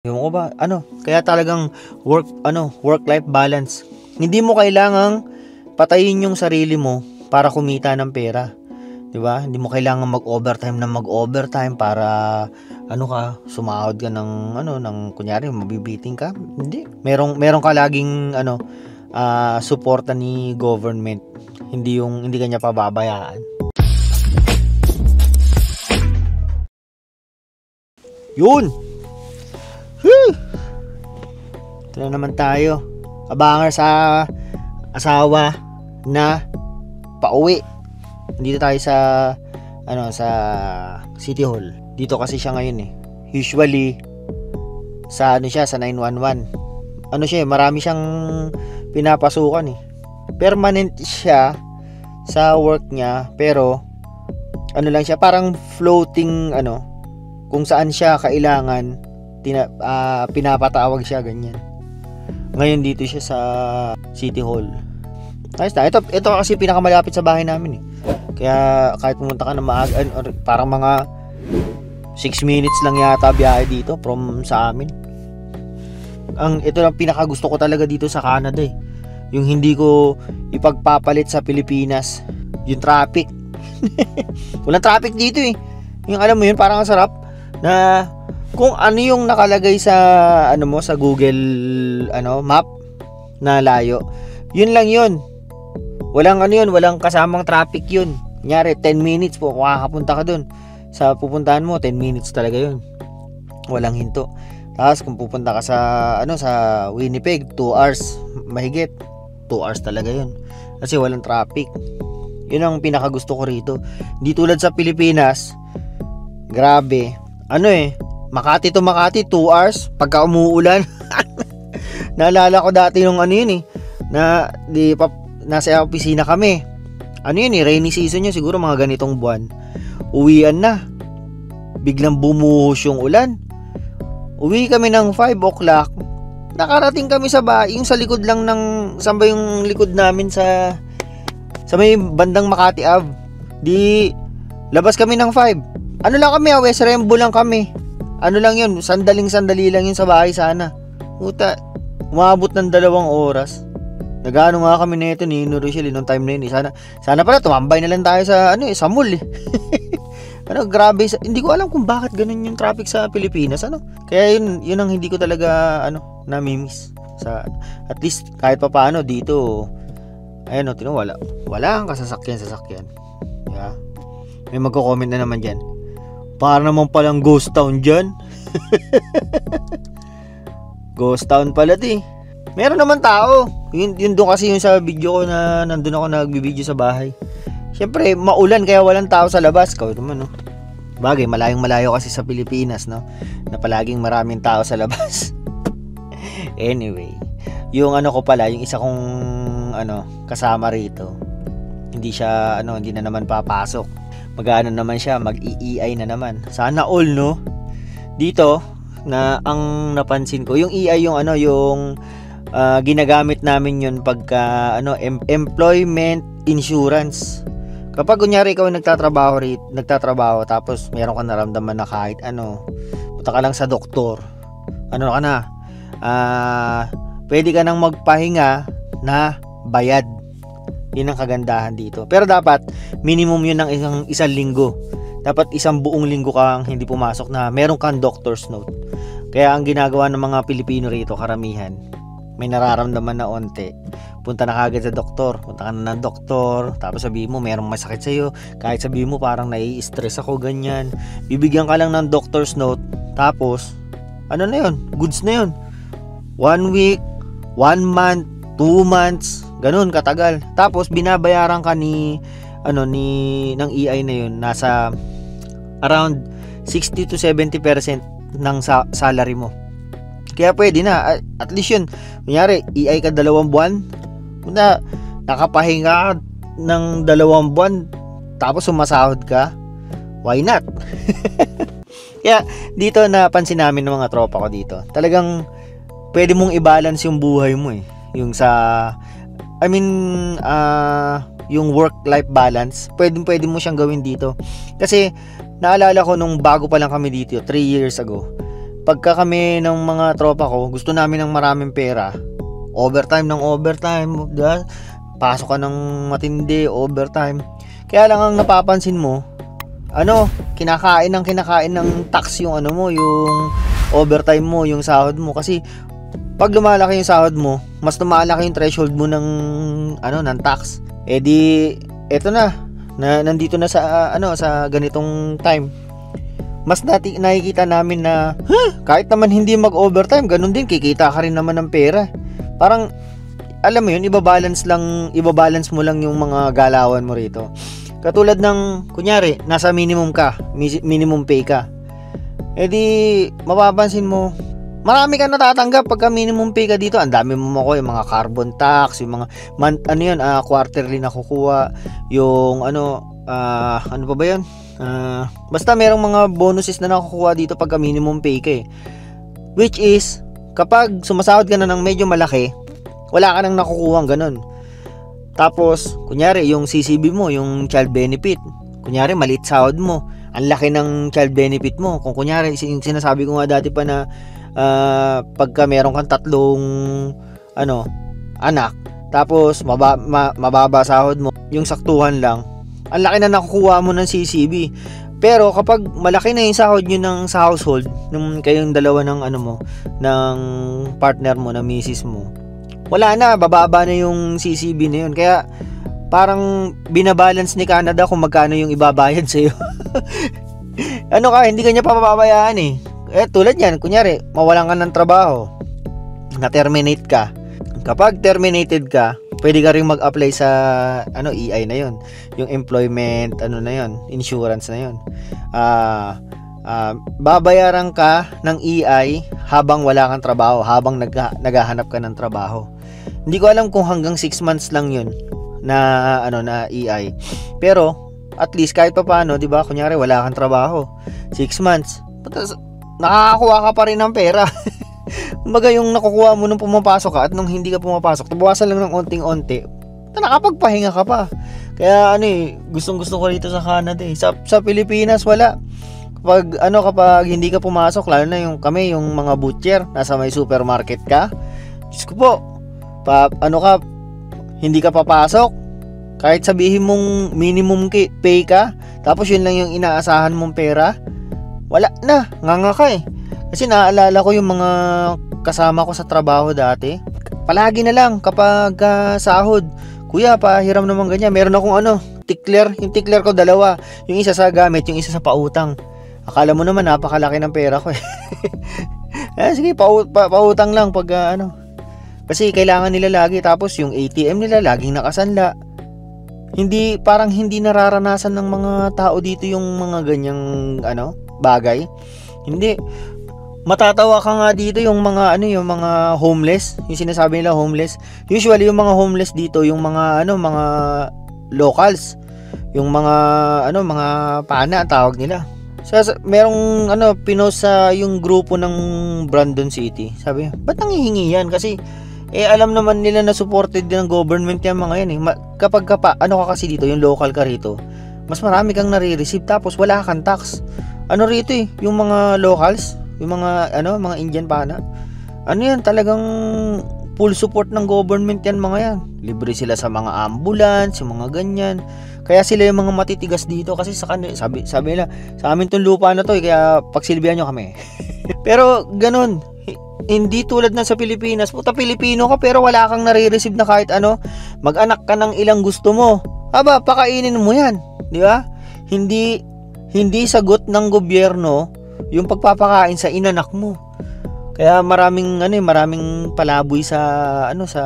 Ewan ko ba, kaya talagang work-life balance. Hindi mo kailangang patayin yung sarili mo para kumita ng pera. 'Di ba? Hindi mo kailangan mag-overtime para sumahod ka ng kunyari mabibiting ka. Hindi. Meron ka laging suporta ni government. Hindi ka niya pababayaan. Yun. Ito na naman tayo. Abangar sa asawa na pauwi. Dito tayo sa City Hall. Dito kasi siya ngayon eh. Usually sa sa 911. Marami siyang pinapasukan eh. Permanent siya sa work niya, pero lang siya, parang floating kung saan siya kailangan pinapatawag siya, ganyan. Ngayon dito siya sa City Hall. Ayos na. Ito kasi pinakamalapit sa bahay namin eh. Kaya kahit pumunta ka na maaga, parang mga 6 minutes lang yata biyahe dito from sa amin. Ito lang pinakagusto ko talaga dito sa Canada eh. Yung hindi ko ipagpapalit sa Pilipinas, yung traffic. Walang traffic dito eh. Yung alam mo yun, parang ang sarap na kung ano yung nakalagay sa sa Google map na layo, yun lang yun. Walang walang kasamang traffic yun. Kunyari 10 minutes po makakapunta ka dun. Sa pupuntahan mo 10 minutes talaga yun. Walang hinto. Tapos kung pupunta ka sa Winnipeg, 2 hours mahigit. 2 hours talaga yun. Kasi walang traffic. Yun ang pinakagusto ko rito. Hindi tulad sa Pilipinas. Grabe. Makati to Makati 2 hours pagka umuulan. Naalala ko dati nung nasa opisina kami. Rainy season yun, siguro mga ganitong buwan. Uwian na. Biglang bumuhos yung ulan. Uwi kami ng 5 o'clock. Nakarating kami sa bahay, yung sa likod lang saan ba yung likod namin sa may bandang Makati Ave. Di labas kami ng 5. Lang kami, West Rembo lang kami. Lang yun, sandali lang yun sa bahay sana. Puta, umabot ng 2 oras. Nagano nga kami nito ni Rochelle nung time na yun. Sana pala tumambay na lang tayo sa sa mall eh. Grabe, hindi ko alam kung bakit ganun yung traffic sa Pilipinas Kaya yun ang hindi ko talaga nami-miss. At least kahit papaano dito wala ang kasasakyan. Yeah. May magko-comment na naman diyan. Para naman palang ghost town dyan. Ghost town pala di. Meron naman tao. Yun doon kasi yung sa video ko na nandun ako nagbibideo sa bahay. Siyempre maulan kaya walang tao sa labas. Kaya naman Bagay, malayong-malayo kasi sa Pilipinas na palaging maraming tao sa labas. Anyway, yung ko pala, yung isa kong kasama rito. Hindi na naman papasok. Mag-ano naman siya, mag-EI na naman. Sana all dito na ang napansin ko, yung EI yung ginagamit namin yun pagka employment insurance. Kapag kunyari ikaw nagtatrabaho tapos meron ka naramdaman na kahit punta ka lang sa doktor. Pwede ka nang magpahinga na bayad. Yun ang kagandahan dito. Pero dapat minimum yun ng isang linggo. Dapat isang buong linggo kang hindi pumasok na meron kang doctor's note. Kaya ang ginagawa ng mga Pilipino rito, karamihan, may nararamdaman na onte, punta na kagad sa doktor. Punta ka na ng doktor, tapos sabihin mo merong masakit sa'yo. Kahit sabihin mo parang nai-stress ako, ganyan, bibigyan ka lang ng doctor's note. Tapos na yun, goods na yun. 1 week, 1 month, 2 months, ganun katagal. Tapos binabayaran ka ng EI na yun, nasa around 60 to 70% ng salary mo. Kaya pwede na, at least yun. Kunyari, EI ka 2 buwan, nakapahinga ng 2 buwan, tapos sumasahod ka, why not? Kaya dito napansin namin ng mga tropa ko dito, talagang pwede mong i-balance yung buhay mo eh. Yung yung work-life balance, pwede mo siyang gawin dito. Kasi naalala ko nung bago pa lang kami dito 3 years ago, pagka kami ng mga tropa ko, gusto namin ng maraming pera, overtime ng overtime, diba? Pasok ka ng matindi, overtime. Kaya lang ang napapansin mo, kinakain ng tax yung yung overtime mo, yung sahod mo. Kasi pag lumalaki yung sahod mo, mas lumalaki yung threshold mo ng tax. Eh di eto na nandito na sa sa ganitong time. Mas nakikita namin na kahit naman hindi mag-overtime, ganun din kikita ka rin naman ng pera. Parang alam mo yun, ibabalance mo lang yung mga galawan mo rito. Katulad ng kunyari, nasa minimum pay ka. Eh di mapapansin mo, marami ka natatanggap pagka minimum pay ka dito. Ang dami mo yung mga carbon tax, yung mga quarterly na kukuha, yung ano pa ba yun? Basta merong mga bonuses na nakukuha dito pagka minimum pay ka eh. Which is, kapag sumasahod ka na ng medyo malaki, wala ka nang nakukuha ganun. Tapos, kunyari, yung CCB mo, yung child benefit, kunyari, maliit sahod mo, ang laki ng child benefit mo. Kung kunyari, yung sinasabi ko nga dati pa na pagka meron kang 3 anak, tapos mababa sahod mo, yung saktuhan lang, ang laki na nakukuha mo ng CCB. Pero kapag malaki na yung sahod nyo sa household, nung kayong dalawa ng ng partner mo, ng misis mo, wala na, bababa na yung CCB na yun. Kaya parang binabalance ni Canada kung magkano yung ibabayad sa'yo. Hindi ka niya papabayaan eh. Tulad yan, kunyari, mawalan ka ng trabaho, na-terminate ka. Kapag terminated ka, pwede ka rin mag-apply sa EI na yun, yung employment insurance na yun. Babayaran ka ng EI habang wala kang trabaho, habang naghahanap ka ng trabaho. Hindi ko alam kung hanggang 6 months lang yun na EI. Pero at least kahit papaano, 'di ba? Kunyari wala kang trabaho, 6 months, nakakakuha ka pa rin ng pera. Kumbaga yung nakukuha mo nung pumapasok ka at nung hindi ka pumapasok, tabawasan lang ng onting-onti, nakapagpahinga ka pa. Kaya gustong-gusto ko rito sa Canada eh. Sa Pilipinas wala. Kapag hindi ka pumasok, lalo na yung mga butcher, nasa may supermarket ka, Diyos ko po, hindi ka papasok, kahit sabihin mong minimum pay ka, tapos yun lang yung inaasahan mong pera, wala na, nganga ka eh. Kasi naaalala ko yung mga kasama ko sa trabaho dati, palagi na lang kapag sahod, kuya, pahiram naman ganyan. Meron akong tikler, yung tikler ko 2, yung isa sa gamit, yung isa sa pautang. Akala mo naman napakalaki ng pera ko eh. Sige, pautang lang pag kasi kailangan nila lagi, tapos yung ATM nila laging nakasanla. Parang hindi nararanasan ng mga tao dito yung mga ganyang bagay. Hindi. Matatawa ka nga dito yung mga yung mga homeless, yung sinasabi nila homeless. Usually yung mga homeless dito, yung mga mga locals, yung mga mga pana tawag nila. Merong pinost sa yung grupo ng Brandon City. Sabi, ba't nangihingi yan? Kasi alam naman nila na supported din ng government yung mga yan eh. Kapag ka kasi dito, yung local ka rito, mas marami kang nare-receive, tapos wala kang tax. Rito eh, yung mga locals, yung mga mga Indian pana, yan, talagang full support ng government yan mga yan. Libre sila sa mga ambulance, yung mga ganyan. Kaya sila yung mga matitigas dito kasi sabi nila, sa amin tong lupa na to kaya pagsilbihan nyo kami. Pero ganun, hindi tulad na sa Pilipinas. Puta, Pilipino ka pero wala kang nare-receive na kahit mag-anak ka ng ilang gusto mo, pakainin mo yan, di ba? Hindi sagot ng gobyerno yung pagpapakain sa inanak mo. Kaya maraming palaboy sa sa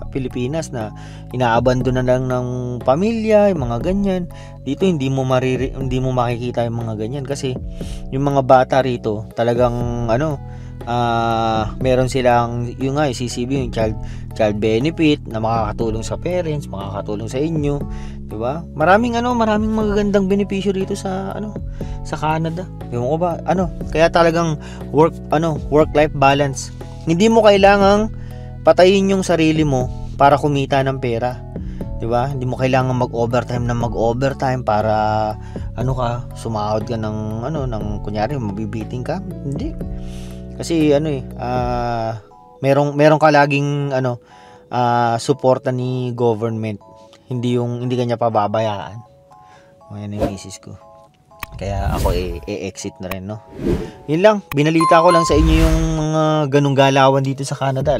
Pilipinas na inaabandon na lang ng pamilya, yung mga ganyan. Dito hindi mo makikita yung mga ganyan kasi yung mga bata rito talagang meron silang yung CCB, yung child benefit na makakatulong sa parents, makakatulong sa inyo, 'di ba? Maraming magagandang benepisyo rito sa sa Canada. Yung ko ba kaya talagang work-life balance. Hindi mo kailangang patayin yung sarili mo para kumita ng pera, 'di ba? Hindi mo kailangan mag-overtime para sumahod ka ng kunyari mabibiting ka. Hindi. Kasi ano merong ka laging suporta ni government. Hindi kanya pababayaan. Ayan yung misis ko. Kaya ako exit na rin, no. Yun lang, binalita ko lang sa inyo yung mga ganung galawan dito sa Canada.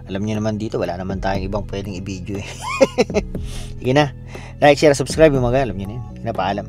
Alam niyo naman dito, wala naman tayong ibang pwedeng i-video eh. Sige na, like, share, subscribe yung mga alam niyo na yun. Napaalam.